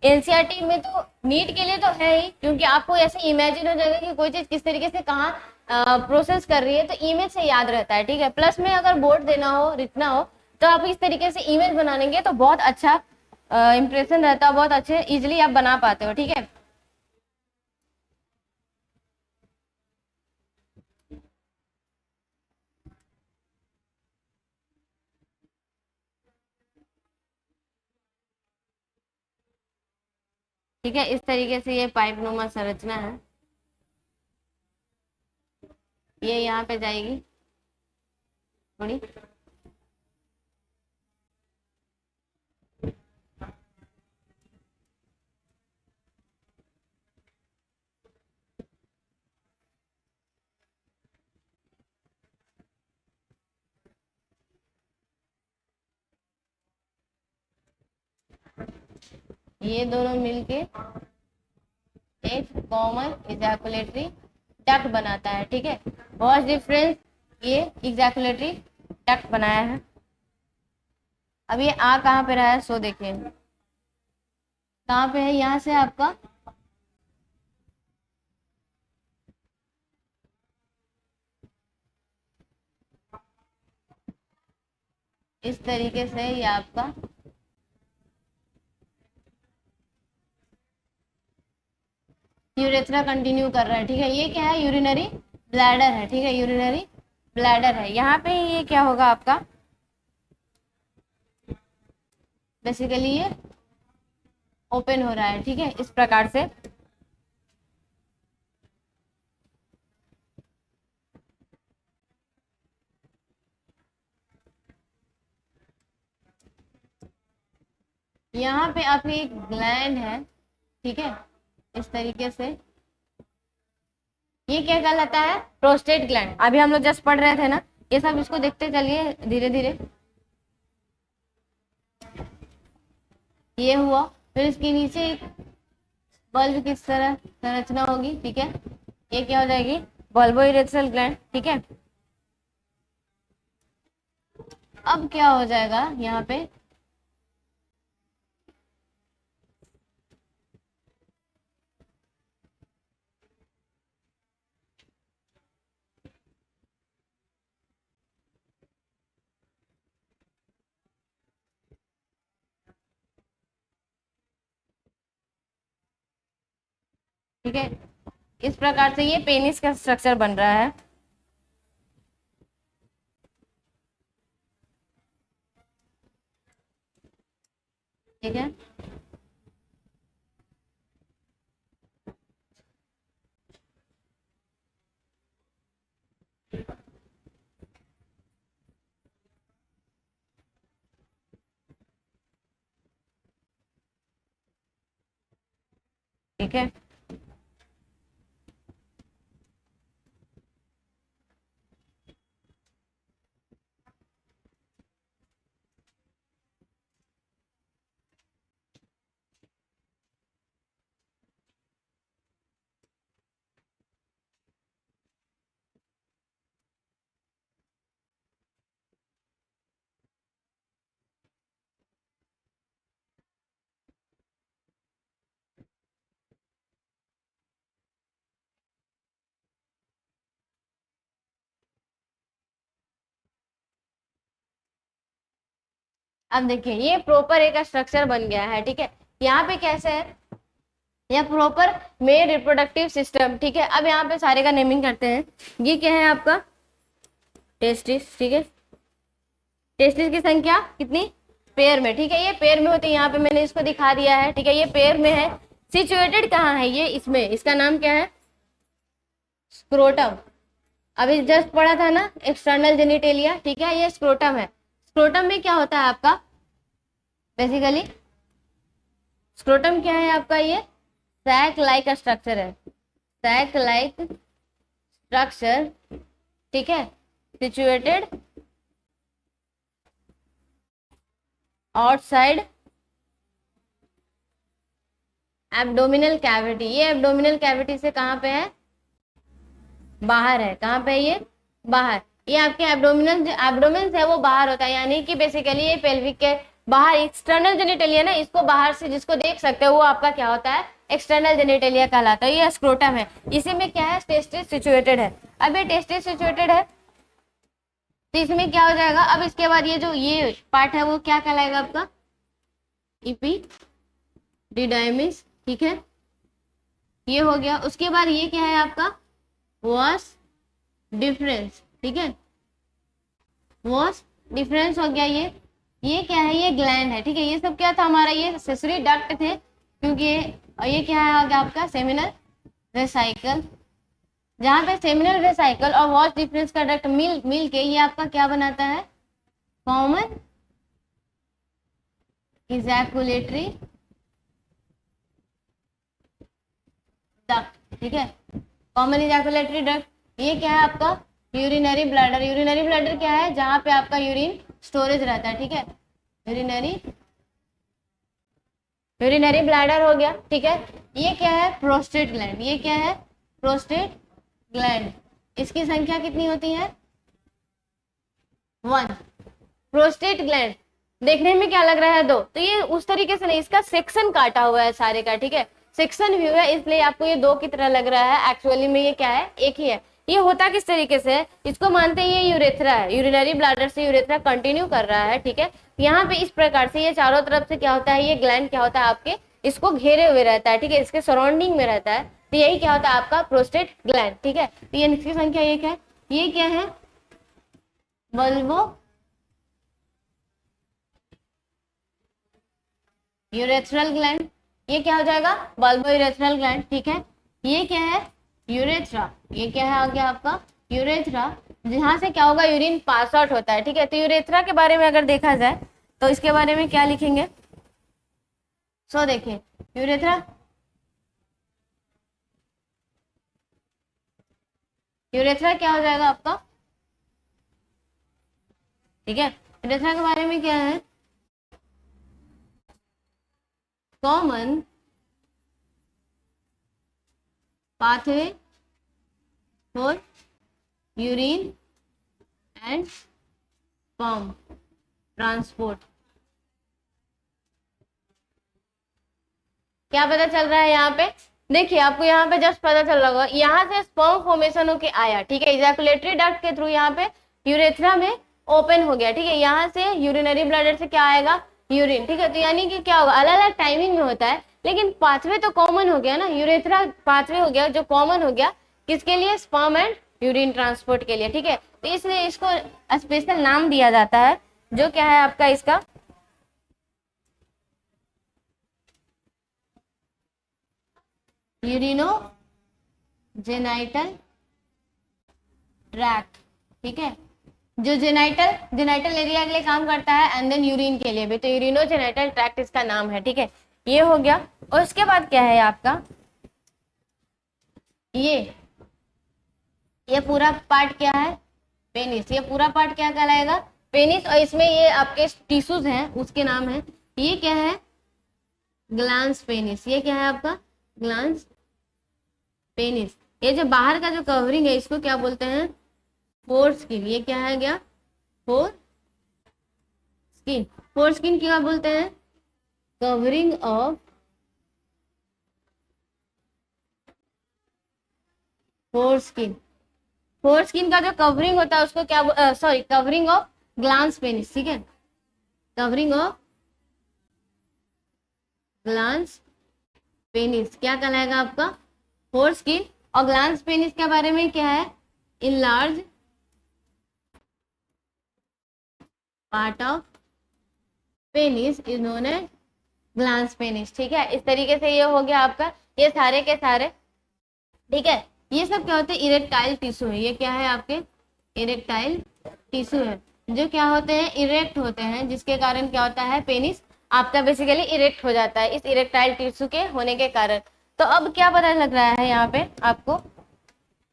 एनसीईआरटी में तो नीट के लिए तो है ही, क्योंकि आपको ऐसे इमेजिन हो जाएगा कि कोई चीज किस तरीके से कहाँ प्रोसेस कर रही है, तो इमेज से याद रहता है, ठीक है। प्लस में अगर बोर्ड देना हो, लिखना हो, तो आप इस तरीके से इमेज बनाएंगे तो बहुत अच्छा इंप्रेशन रहता है, बहुत अच्छे इजिली आप बना पाते हो, ठीक है। ठीक है, इस तरीके से ये पाइप नुमा संरचना है, ये यहाँ पे जाएगी थोड़ी, ये दोनों मिलके एक कॉमन इजैकुलेटरी डक्ट बनाता है, ठीक है। वॉच डिफरेंस, ये इजैकुलेटरी डक्ट बनाया है। अब ये आ कहाँ पे रहा है, सो देखिए कहाँ पे है, यहाँ से आपका इस तरीके से ये आपका यूरेथ्रा कंटिन्यू कर रहा है, ठीक है। ये क्या है, यूरिनरी ब्लैडर है, ठीक है, यूरिनरी ब्लैडर है। यहाँ पे ये क्या होगा आपका, बेसिकली ये ओपन हो रहा है, ठीक है, इस प्रकार से। यहाँ पे आपकी एक ग्लैंड है, ठीक है, इस तरीके से। ये क्या कहलाता है, प्रोस्टेट ग्लैंड। अभी हम लोग जस्ट पढ़ रहे थे ना, ये सब इसको देखते चलिए धीरे धीरे। ये हुआ, फिर इसके नीचे एक बल्ब किस तरह संरचना होगी, ठीक है, ये क्या हो जाएगी, बल्बोइरेथ्रल ग्लैंड, ठीक है। अब क्या हो जाएगा यहाँ पे, ठीक है, इस प्रकार से ये पेनिस का स्ट्रक्चर बन रहा है। ठीक है, ठीक है, अब देखिए ये प्रॉपर एक स्ट्रक्चर बन गया है। ठीक है, यहाँ पे कैसे है, यह प्रॉपर मेल रिप्रोडक्टिव सिस्टम। ठीक है, अब यहाँ पे सारे का नेमिंग करते हैं। ये क्या है आपका टेस्टिस। ठीक है, टेस्टिस की संख्या कितनी, पेयर में। ठीक है, ये पेयर में होती है, यहाँ पे मैंने इसको दिखा दिया है। ठीक है, ये पेयर में है। सिचुएटेड कहाँ है ये, इसमें, इसका नाम क्या है, स्क्रोटम। अभी जस्ट पढ़ा था ना एक्सटर्नल जेनिटेलिया। ठीक है, ये स्क्रोटम है। स्क्रोटम में क्या होता है आपका, बेसिकली स्क्रोटम क्या है आपका, ये सैक लाइक स्ट्रक्चर है, सैक लाइक स्ट्रक्चर। ठीक है, सिचुएटेड आउटसाइड एब्डोमिनल कैविटी। ये एब्डोमिनल कैविटी से कहाँ पे है, बाहर है। कहाँ पे है ये, बाहर। ये आपके एब्डोमिनल एब्डोमेन है वो बाहर होता है, यानी कि बेसिकली ये पेल्विक के बाहर एक्सटर्नल जेनिटेलिया ना, इसको बाहर से जिसको देख सकते हो वो आपका क्या होता है, एक्सटर्नल जेनिटेलिया कहलाता है। ये स्क्रोटम है, इसी में क्या है, टेस्टिस सिचुएटेड है। अब ये टेस्टिस सिचुएटेड है तो इसमें क्या हो जाएगा, अब इसके बाद ये जो ये पार्ट है वो क्या कहलाएगा आपका, इपीडिडाइमिस। ठीक है, ये हो गया। उसके बाद ये क्या है आपका, वास डिफरेंस। ठीक है, वास डिफरेंस हो गया। ये क्या है, ये ग्लैंड है। ठीक है, ये सब क्या था हमारा, ये सेसरी डक्ट थे, क्योंकि ये क्या है आगे आपका सेमिनल वेसाइकल। जहां पे सेमिनल वेसाइकल और वॉश डिफरेंस का डक्ट मिल के ये आपका क्या बनाता है, कॉमन इजैकुलेटरी डक्ट। ठीक है, कॉमन इजैकुलेटरी डक्ट। ये क्या है आपका, यूरिनरी ब्लैडर। यूरिनरी ब्लैडर क्या है, जहां पे आपका यूरिन स्टोरेज रहता है। ठीक है, यूरिनरी ब्लैडर हो गया। ठीक है, ये क्या है, प्रोस्टेट ग्लैंड। ये क्या है, प्रोस्टेट ग्लैंड। इसकी संख्या कितनी होती है, 1। प्रोस्टेट ग्लैंड देखने में क्या लग रहा है, 2, तो ये उस तरीके से नहीं, इसका सेक्शन काटा हुआ है सारे का। ठीक है, सेक्शन व्यू है, इसलिए आपको ये 2 की तरह लग रहा है, एक्चुअली में ये क्या है, एक ही है। ये होता किस तरीके से है, इसको मानते हैं ये यूरेथ्रा है, यूरिनरी ब्लैडर से यूरेथ्रा कंटिन्यू कर रहा है। ठीक है, यहाँ पे इस प्रकार से ये चारों तरफ से क्या होता है, ये ग्लैंड क्या होता है आपके, इसको घेरे हुए रहता है। ठीक है, इसके सराउंडिंग में रहता है, तो यही क्या होता है आपका प्रोस्टेट ग्लैंड। ठीक है, तो ये इसकी संख्या एक है। ये क्या है, बल्बो यूरेथ्रल ग्लैंड। ये क्या हो जाएगा, बल्बो यूरेथ्रल ग्लैंड। ठीक है, ये क्या है, यूरेथ्रा। ये क्या है आगे आपका, यूरेथ्रा, जहां से क्या होगा, यूरिन पास आउट होता है। ठीक है, तो यूरेथ्रा के बारे में अगर देखा जाए तो इसके बारे में क्या लिखेंगे, सो देखिए यूरेथ्रा, यूरेथ्रा क्या हो जाएगा आपका। ठीक है, यूरेथ्रा के बारे में क्या है, common pathway for urine and sperm transport. क्या पता चल रहा है यहाँ पे, देखिए आपको यहाँ पे जस्ट पता चल रहा होगा, यहाँ से स्पर्म फॉर्मेशन होके आया। ठीक है, इजैकुलेटरी डक्ट के थ्रू यहाँ पे यूरेथ्रा में ओपन हो गया। ठीक है, यहाँ से यूरिनरी ब्लैडर से क्या आएगा, यूरिन। ठीक है, तो यानी कि क्या होगा, अलग अलग टाइमिंग में होता है, लेकिन पाथवे तो कॉमन हो गया ना, यूरेथ्रा पाथवे हो गया जो कॉमन हो गया किसके लिए, स्पर्म एंड यूरिन ट्रांसपोर्ट के लिए, ठीक है। तो इसलिए इसको स्पेशल नाम दिया जाता है जो क्या है आपका इसका यूरिनो जेनाइटल ट्रैक्ट, ठीक है, जो जेनाइटल एरिया के लिए काम करता है एंड देन यूरिन के लिए भी, तो यूरिनो जेनाइटल ट्रैक्ट इसका नाम है, ठीक है। ये हो गया। और उसके बाद क्या है आपका ये पूरा पार्ट क्या है, पेनिस, ये पूरा पार्ट क्या कहलाएगा, पेनिस। और इसमें ये आपके टिश्यूज हैं उसके नाम है, ये क्या है, ग्लांस पेनिस, ये क्या है आपका ग्लांस पेनिस। ये जो बाहर का जो कवरिंग है इसको क्या बोलते हैं, फोर स्किन, ये क्या है गया, फोर स्किन। फोर स्किन क्या बोलते हैं, covering of foreskin. Foreskin का जो कवरिंग होता है उसको क्या sorry covering of glans penis, ठीक है, कवरिंग ऑफ ग्लांस पेनिस क्या कहलाएगा आपका, फोर स्किन। और ग्लांस पेनिस के बारे में क्या है, in large part of penis is known as glans penis, ठीक है। इस तरीके से ये हो गया आपका ये सारे के सारे, ठीक है। ये सब क्या होते हैं, इरेक्टाइल टिश्यू है, ये क्या है आपके इरेक्टाइल टिश्यू है, जो क्या होते हैं, इरेक्ट होते हैं, जिसके कारण क्या होता है, पेनिस आपका बेसिकली इरेक्ट हो जाता है इस इरेक्टाइल टिश्यू के होने के कारण। तो अब क्या पता लग रहा है यहाँ पे आपको,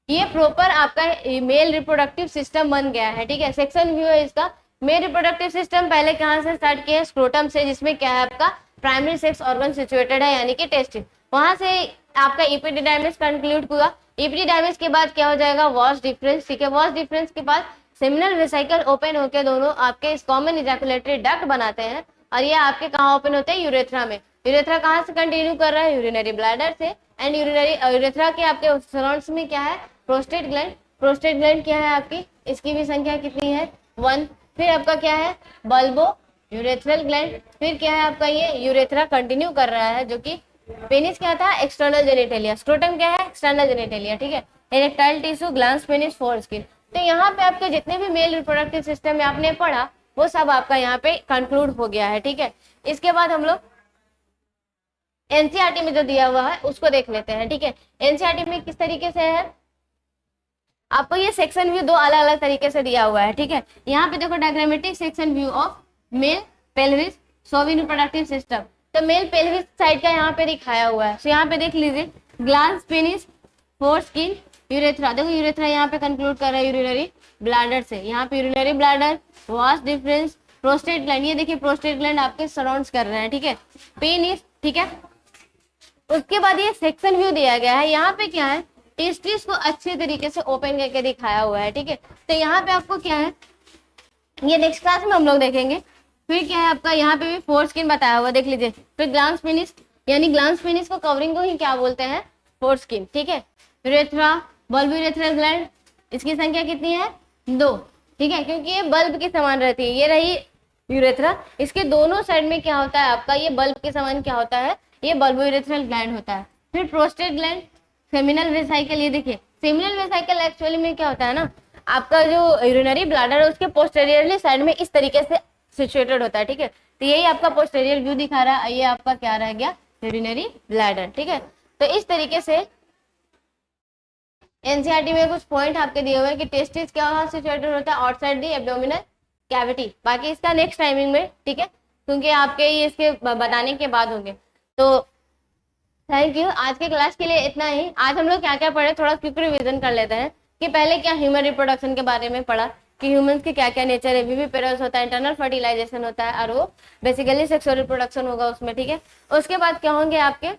ये प्रॉपर आपका मेल रिप्रोडक्टिव सिस्टम बन गया है, ठीक है। सेक्शन व्यू है इसका, मेल रिप्रोडक्टिव सिस्टम पहले कहाँ से स्टार्ट किया है, स्क्रोटम से, जिसमें क्या है आपका प्राइमरी सेक्स ऑर्गन सिचुएटेड है, यानी कि टेस्टिस। वहां से आपका एपिडिडाइमिस कंक्लूड हुआ, एपिडिडाइमिस के बाद क्या हो जाएगा, वॉश डिफरेंस, ठीक है। वॉश डिफरेंस के बाद सेमिनल वेसिकल ओपन होकर दोनों आपके कॉमन इजैकुलेटरी डक्ट बनाते हैं, और ये आपके कहाँ ओपन होते हैं, यूरेथ्रा में। यूरेथ्रा कहाँ से कंटिन्यू कर रहा है, यूरिनरी ब्लैडर से, एंड यूरेथ्रा के आपके सराउंड्स में क्या है, प्रोस्टेट ग्लैंड। प्रोस्टेट ग्लैंड क्या है आपकी, इसकी भी संख्या कितनी है, 1। फिर आपका क्या है, बल्बो यूरेथ्रल ग्लैंड। फिर क्या है आपका ये यूरेथ्रा कंटिन्यू कर रहा है, जो कि पेनिस क्या था, एक्सटर्नल जेनिटेलिया, स्क्रोटम क्या है, एक्सटर्नल जेनिटेलिया, ठीक है। Erectile tissue, glans penis, four skin. तो यहाँ पे आपके जितने भी मेल रिप्रोडक्टिव सिस्टम में आपने पढ़ा वो सब आपका यहाँ पे कंक्लूड हो गया है, ठीक है। इसके बाद हम लोग एनसीईआरटी में जो दिया हुआ है उसको देख लेते हैं, ठीक है। एनसीईआरटी में किस तरीके से है, आपको ये सेक्शन व्यू दो अलग अलग तरीके से दिया हुआ है, ठीक है। यहाँ पे देखो diagrammatic section view of male pelvis सोवी रिप्रोडक्टिव सिस्टम। तो मेल पेल्विस साइड का यहाँ पे दिखाया हुआ है, तो यहाँ पे देख लीजिए, glans penis, four skin, urethra. देखो यूरेथ्रा यहाँ पे कंक्लूड कर रहा है यूरिनरी ब्लैडर से, यहाँ पे urinary bladder, wash difference, prostate gland, ये देखिए प्रोस्टेट ग्लैंड आपके सराउंड्स कर रहे हैं, ठीक है, पेनिस, ठीक है। उसके बाद ये सेक्शन व्यू दिया गया है, यहाँ पे क्या है, टेस्टिस को अच्छे तरीके से ओपन करके दिखाया हुआ है, ठीक है। तो यहाँ पे आपको क्या है, ये नेक्स्ट क्लास में हम लोग देखेंगे। फिर क्या है आपका यहाँ पे भी फोर स्किन बताया हुआ, देख लीजिए। फिर ग्लांस पेनिस, यानी ग्लांस पेनिस को कवरिंग को ही क्या बोलते हैं, फोर स्किन, ठीक है। यूरेथ्रा, बल्ब यूरेथ्रल ग्लैंड, इसकी संख्या कितनी है, 2, ठीक है, क्योंकि ये बल्ब के समान रहती है। ये रही यूरेथ्रा, इसके दोनों साइड में क्या होता है आपका, ये बल्ब के समान क्या होता है, ये बल्ब यूरेथ्रल ग्लैंड होता है। फिर प्रोस्टेट ग्लैंड, सेमिनल वेसाइकल, ये देखिए सेमिनल वेसाइकल एक्चुअली में क्या होता है ना, आपका जो यूरिनरी ब्लैडर है उसके पोस्टेरियरली साइड में इस तरीके से सिचुएटेड होता है, ठीक है। तो यही आपका पोस्टेरियर व्यू दिखा रहा है, ये आपका क्या रह गया, यूरिनरी ब्लैडर, ठीक है। तो इस तरीके से एनसीईआरटी में कुछ पॉइंट आपके दिए हुए हैं कि टेस्टिस क्या सिचुएटेड होता है, आउटसाइड दी एब्डोमिनल कैविटी। बाकी इसका नेक्स्ट टाइमिंग में, ठीक है, क्योंकि आपके ये इसके बताने के बाद होंगे। तो थैंक यू, आज के क्लास के लिए इतना ही। आज हम लोग क्या क्या पढ़े, थोड़ा क्विक रिवीजन कर लेते हैं कि पहले क्या ह्यूमन रिप्रोडक्शन के बारे में पढ़ा कि ह्यूमंस के क्या क्या नेचर है, विविपेरस होता है, इंटरनल फर्टिलाइजेशन होता है, और वो बेसिकली सेक्सुअल रिप्रोडक्शन होगा उसमें, ठीक है। उसके बाद क्या होंगे आपके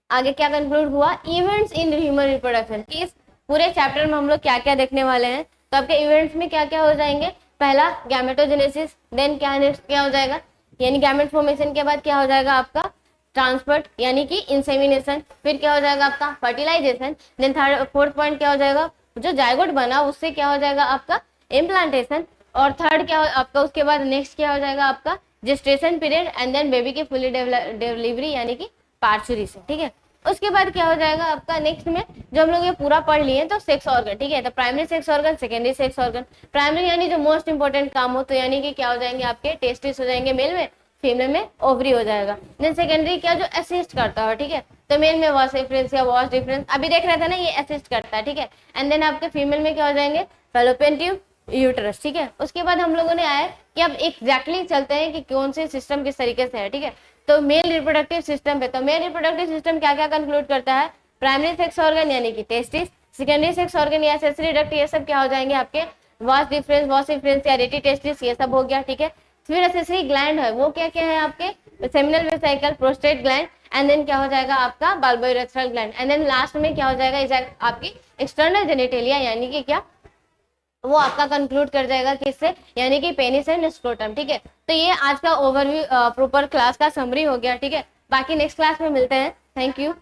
आगे क्या कंक्लूड हुआ, इवेंट्स इन ह्यूमन रिप्रोडक्शन। इस पूरे चैप्टर में हम लोग क्या क्या देखने वाले हैं, तो आपके इवेंट्स में क्या क्या हो जाएंगे, पहला गैमेटोजेनेसिस, देन क्या नेक्स्ट क्या हो जाएगा, यानी गैमेट फॉर्मेशन के बाद क्या हो जाएगा आपका ट्रांसपोर्ट यानी कि इंसेमिनेशन, फिर क्या हो जाएगा आपका fertilisation, then third fourth point क्या हो जाएगा, जो जायगोट बना उससे क्या हो जाएगा आपका इम्प्लांटेशन, और थर्ड क्या आपका उसके बाद नेक्स्ट क्या हो जाएगा आपका gestation period and then baby की फुली डिलीवरी यानी कि पार्चुरी से, ठीक है। उसके बाद क्या हो जाएगा आपका नेक्स्ट में, जो हम लोग ये पूरा पढ़ लिए तो सेक्स ऑर्गन, ठीक है। तो primary sex organ, secondary sex organ. Primary यानी जो मोस्ट इंपॉर्टेंट काम हो, तो यानी कि क्या हो जाएंगे आपके टेस्टिस हो जाएंगे मेल में, फीमेल में ओवरी हो जाएगा। देन सेकेंडरी क्या, जो असिस्ट करता है, ठीक है। तो मेल में वॉश डिफरेंस या वॉश डिफरेंस अभी देख रहे थे ना, ये असिस्ट करता है, ठीक है। एंड देन आपके फीमेल में क्या हो जाएंगे, फेलोपियन ट्यूब, यूटरस, ठीक है। उसके बाद हम लोगों ने आया कि अब एग्जैक्टली चलते हैं कि कौन से सिस्टम किस तरीके से है, ठीक है। तो मेल रिप्रोडक्टिव सिस्टम पे, तो मेल रिप्रोडक्टिव सिस्टम क्या क्या कंक्लूड करता है, प्राइमरी सेक्स ऑर्गन यानी कि टेस्टिस, सेकेंडरी सेक्स ऑर्गन या सेंसरी डक्ट, ये सब क्या हो जाएंगे आपके वास डिफरेंस या रेटी टेस्टिस, ये सब हो गया, ठीक है। फिर एसेसरी ग्लैंड है, वो क्या क्या है आपके seminal vesicle, prostate gland, and then क्या हो जाएगा आपका bulbourethral gland, and then last में क्या हो जाएगा आपकी एक्सटर्नल जेनिटेलिया यानी कि क्या, वो आपका कंक्लूड कर जाएगा किससे, यानी कि पेनिस एंड स्क्रोटम, ठीक है। तो ये आज का ओवरव्यू प्रॉपर क्लास का समरी हो गया, ठीक है। बाकी नेक्स्ट क्लास में मिलते हैं। Thank you.